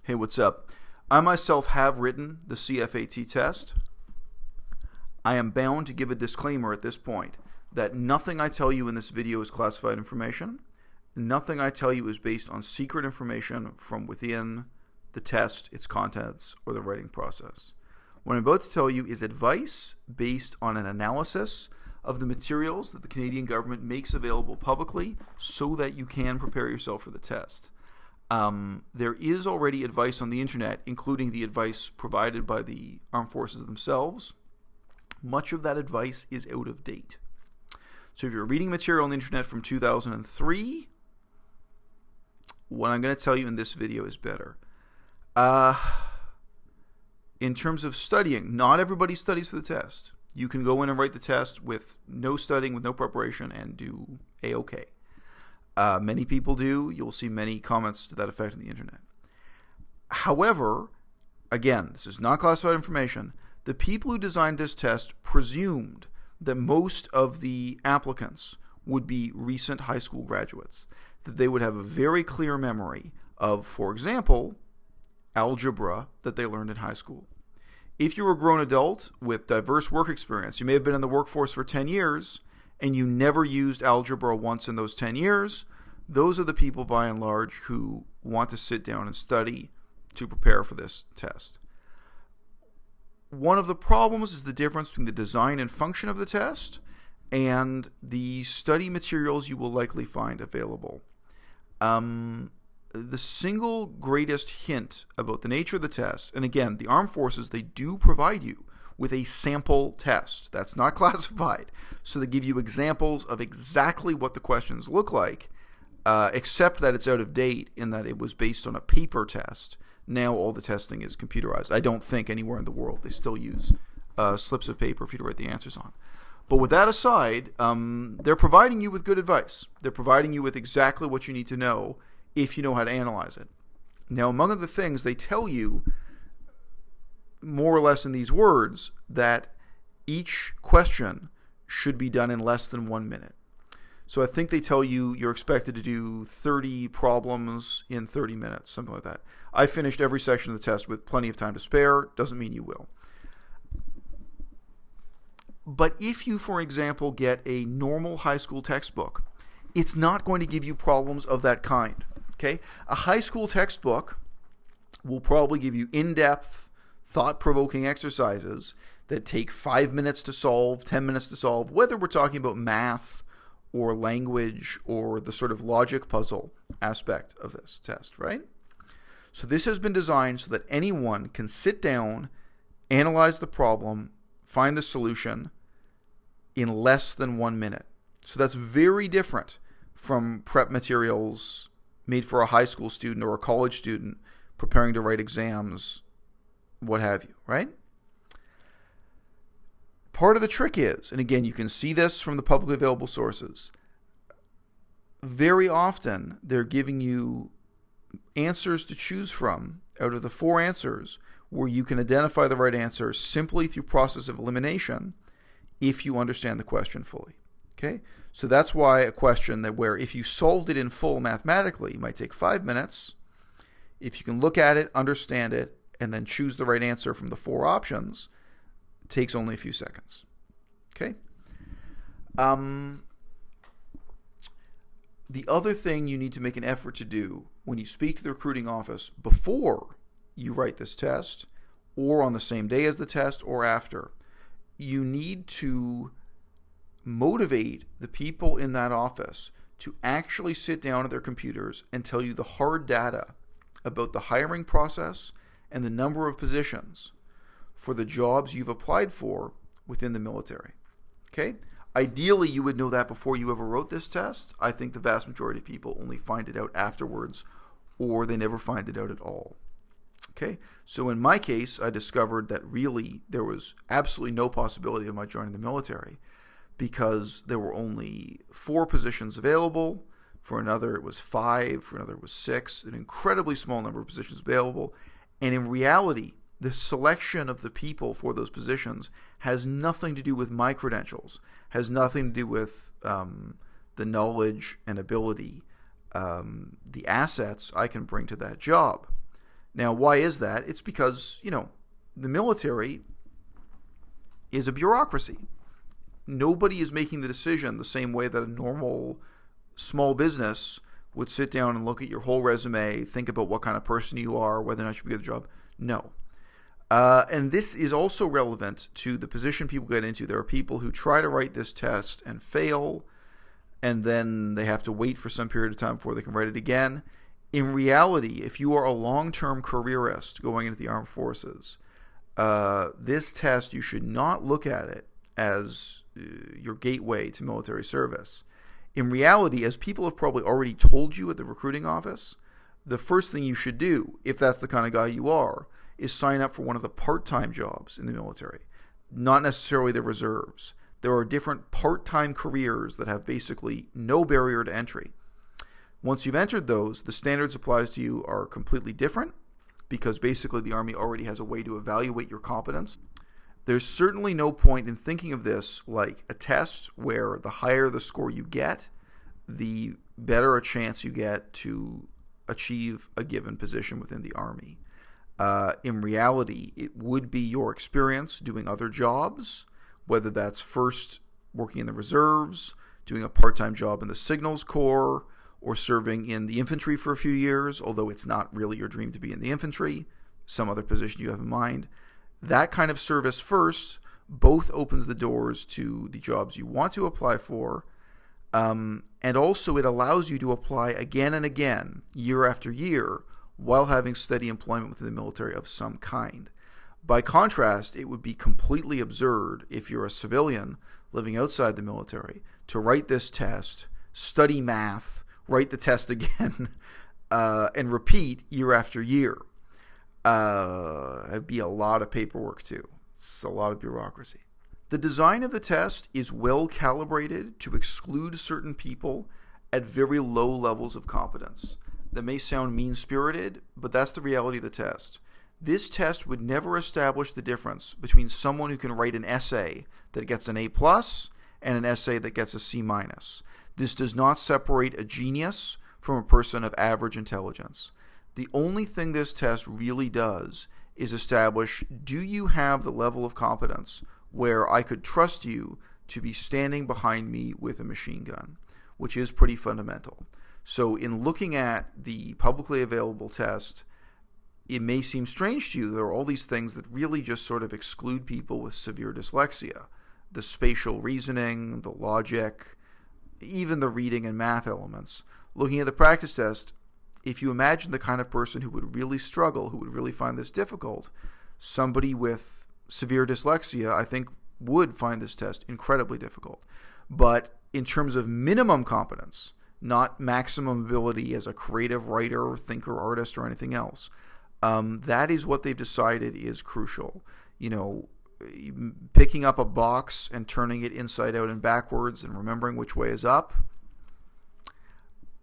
Hey, what's up? I myself have written the CFAT test. I am bound to give a disclaimer at this point that nothing I tell you in this video is classified information. Nothing I tell you is based on secret information from within the test, its contents, or the writing process. What I'm about to tell you is advice based on an analysis of the materials that the Canadian government makes available publicly so that you can prepare yourself for the test. There is already advice on the internet, including the advice provided by the armed forces themselves. Much of that advice is out of date. So if you're reading material on the internet from 2003, what I'm going to tell you in this video is better. In terms of studying, not everybody studies for the test. You can go in and write the test with no studying, with no preparation, and do A-OK. Many people do. You'll see many comments to that effect on the internet. However, again, this is not classified information. The people who designed this test presumed that most of the applicants would be recent high school graduates, that they would have a very clear memory of, for example, algebra that they learned in high school. If you're a grown adult with diverse work experience, you may have been in the workforce for 10 years, and you never used algebra once in those 10 years, those are the people, by and large, who want to sit down and study to prepare for this test. One of the problems is the difference between the design and function of the test and the study materials you will likely find available. The single greatest hint about the nature of the test, and again, the armed forces, they do provide you with a sample test. That's not classified. So they give you examples of exactly what the questions look like, except that it's out of date in that it was based on a paper test. Now all the testing is computerized. I don't think anywhere in the world they still use slips of paper for you to write the answers on. But with that aside, they're providing you with good advice. They're providing you with exactly what you need to know if you know how to analyze it. Now, among other things, they tell you more or less in these words that each question should be done in less than 1 minute. So I think they tell you you're expected to do 30 problems in 30 minutes, something like that. I finished every section of the test with plenty of time to spare. Doesn't mean you will. But if you, for example, get a normal high school textbook, it's not going to give you problems of that kind. Okay? A high school textbook will probably give you in-depth, thought-provoking exercises that take 5 minutes to solve, 10 minutes to solve, whether we're talking about math or language or the sort of logic puzzle aspect of this test, right? So this has been designed so that anyone can sit down, analyze the problem, find the solution in less than 1 minute. So that's very different from prep materials made for a high school student or a college student preparing to write exams, what have you, right? Part of the trick is, and again, you can see this from the publicly available sources, very often they're giving you answers to choose from out of the 4 answers where you can identify the right answer simply through process of elimination if you understand the question fully. Okay? So that's why a question that where if you solved it in full mathematically, it might take 5 minutes. If you can look at it, understand it, and then choose the right answer from the 4 options, it takes only a few seconds. Okay? The other thing you need to make an effort to do when you speak to the recruiting office before you write this test, or on the same day as the test, or after, you need to motivate the people in that office to actually sit down at their computers and tell you the hard data about the hiring process and the number of positions for the jobs you've applied for within the military. Okay? Ideally, you would know that before you ever wrote this test. I think the vast majority of people only find it out afterwards, or they never find it out at all. Okay? So in my case, I discovered that really there was absolutely no possibility of my joining the military because there were only 4 positions available. For another, it was 5. For another, it was 6. An incredibly small number of positions available. And in reality, the selection of the people for those positions has nothing to do with my credentials, has nothing to do with the knowledge and ability, the assets I can bring to that job. Now, why is that? It's because, the military is a bureaucracy. Nobody is making the decision the same way that a normal small business would sit down and look at your whole resume, think about what kind of person you are, whether or not you should be at the job. No. And this is also relevant to the position people get into. There are people who try to write this test and fail, and then they have to wait for some period of time before they can write it again. In reality, if you are a long-term careerist going into the armed forces, this test, you should not look at it as your gateway to military service. In reality, as people have probably already told you at the recruiting office, the first thing you should do, if that's the kind of guy you are, is sign up for one of the part-time jobs in the military, not necessarily the reserves. There are different part-time careers that have basically no barrier to entry. Once you've entered those, the standards applied to you are completely different because basically the Army already has a way to evaluate your competence. There's certainly no point in thinking of this like a test where the higher the score you get, the better a chance you get to achieve a given position within the Army. In reality, it would be your experience doing other jobs, whether that's first working in the reserves, doing a part-time job in the Signals Corps, or serving in the infantry for a few years, although it's not really your dream to be in the infantry, some other position you have in mind. That kind of service first both opens the doors to the jobs you want to apply for, and also it allows you to apply again and again, year after year, while having steady employment within the military of some kind. By contrast, it would be completely absurd if you're a civilian living outside the military to write this test, study math, write the test again, and repeat year after year. It'd be a lot of paperwork too. It's a lot of bureaucracy. The design of the test is well calibrated to exclude certain people at very low levels of competence. That may sound mean-spirited, but that's the reality of the test. This test would never establish the difference between someone who can write an essay that gets an A+ and an essay that gets a C-. This does not separate a genius from a person of average intelligence. The only thing this test really does is establish, do you have the level of competence where I could trust you to be standing behind me with a machine gun, which is pretty fundamental. So in looking at the publicly available test, it may seem strange to you there are all these things that really just sort of exclude people with severe dyslexia. The spatial reasoning, the logic, even the reading and math elements. Looking at the practice test, if you imagine the kind of person who would really struggle, who would really find this difficult, somebody with severe dyslexia, I think, would find this test incredibly difficult. But in terms of minimum competence, not maximum ability as a creative writer, thinker, artist, or anything else, that is what they've decided is crucial. Picking up a box and turning it inside out and backwards and remembering which way is up.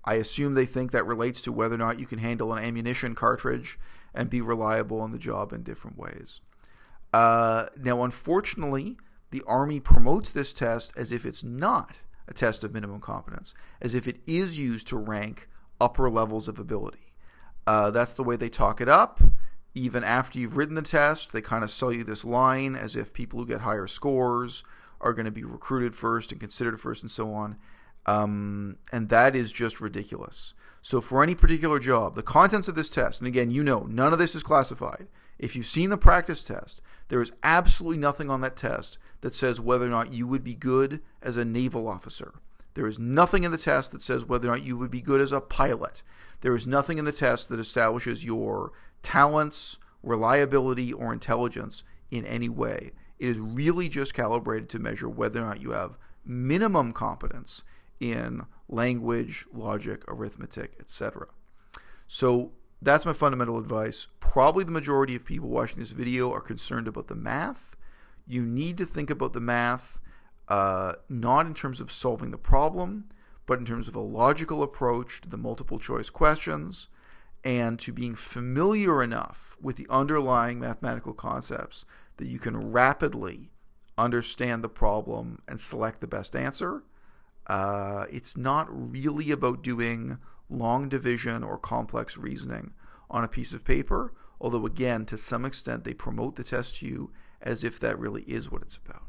I assume they think that relates to whether or not you can handle an ammunition cartridge and be reliable on the job in different ways. Now, unfortunately, the Army promotes this test as if it's not a test of minimum competence, as if it is used to rank upper levels of ability. That's the way they talk it up. Even after you've written the test, they kind of sell you this line as if people who get higher scores are going to be recruited first and considered first and so on. And that is just ridiculous. So for any particular job, the contents of this test, and again, none of this is classified. If you've seen the practice test, there is absolutely nothing on that test that says whether or not you would be good as a naval officer. There is nothing in the test that says whether or not you would be good as a pilot. There is nothing in the test that establishes your talents, reliability, or intelligence in any way. It is really just calibrated to measure whether or not you have minimum competence in language, logic, arithmetic, etc. So that's my fundamental advice. Probably the majority of people watching this video are concerned about the math. You need to think about the math not in terms of solving the problem, but in terms of a logical approach to the multiple choice questions and to being familiar enough with the underlying mathematical concepts that you can rapidly understand the problem and select the best answer. It's not really about doing long division or complex reasoning on a piece of paper, Although, again, to some extent, they promote the test to you as if that really is what it's about.